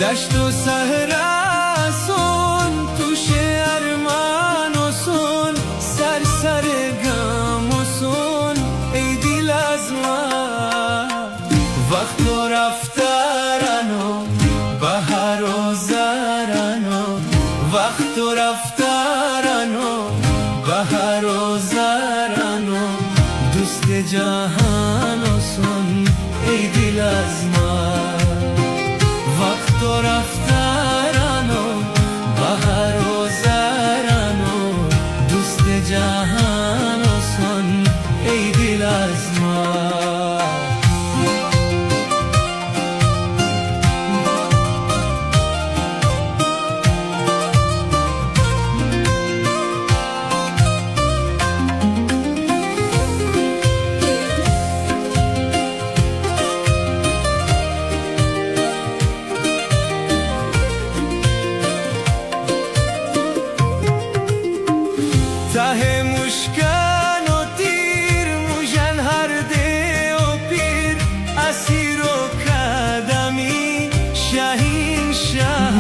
دشت و صحراسون توش ارمانوسون سر گموسون ای دل از من وقت و رفتارانو بهار و زارانو وقت و رفتارانو بهار و زارانو دوست جهانوسون ای دل از من وقت و رفتارانو بهار و زارانو دوست جهانوسون ای دل از من ته مشکن و تیر موجن هر ده و پیر اسیر و کدمی شاهین شاه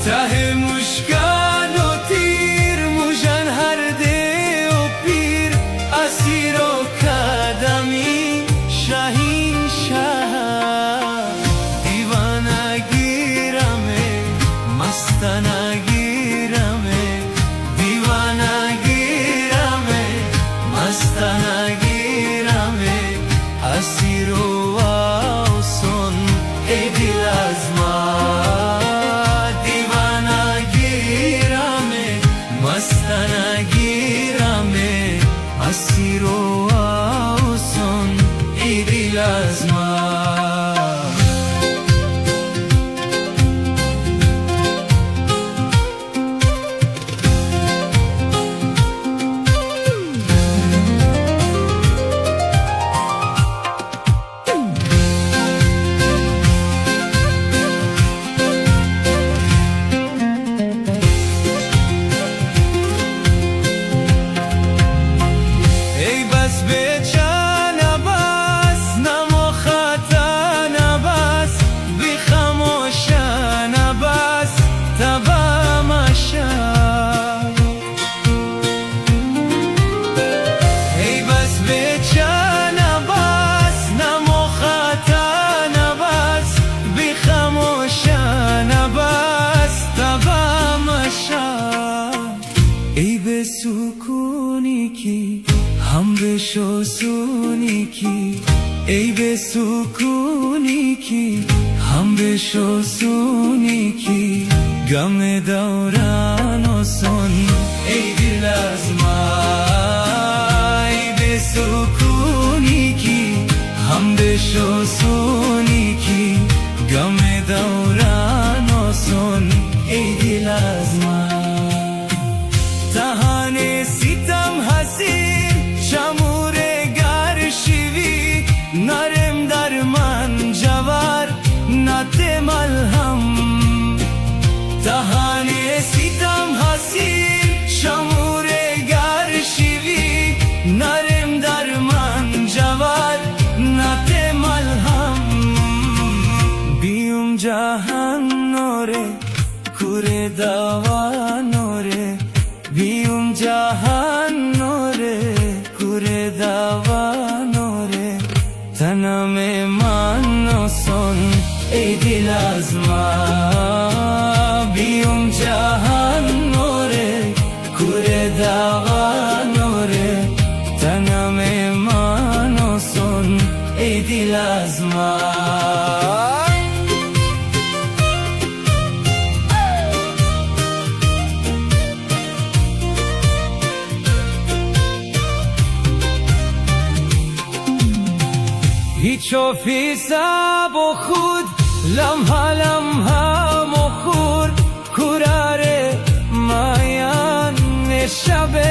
ته مشکن و تیر موجن هر ده و پیر اسیر و کدمی شاهین شاه مستانگیرمه دیوانگیرمه مستانگیرمه اسیر و آسون ای دل از من دیوانگیرمه مستانگیرمه اسیر و آسون ای دل از من ای به سکونی کی هم به شوسونی کی ای به سکونی کی هم به شوسونی کی غم دوران و سون ای دل از من ای به سکونی کی هم به شوسونی کی غم دوران و سون ای دل از من تهان ستم حسین شمور گر شوی نرم در من جوار نت ملهم تهان ستم حسین شمور گر شوی نرم در من جوار نت ملهم بیوم جهان نوره کور دوا نوره بیوم جهان نوره کور دوا نوره تنم من و سون ای دل از من بیوم جهان نوره کور دوا نوره تنم من و سون ای دل از من هیچ و فیسا با خود لمحه مخور کوراره مایان شب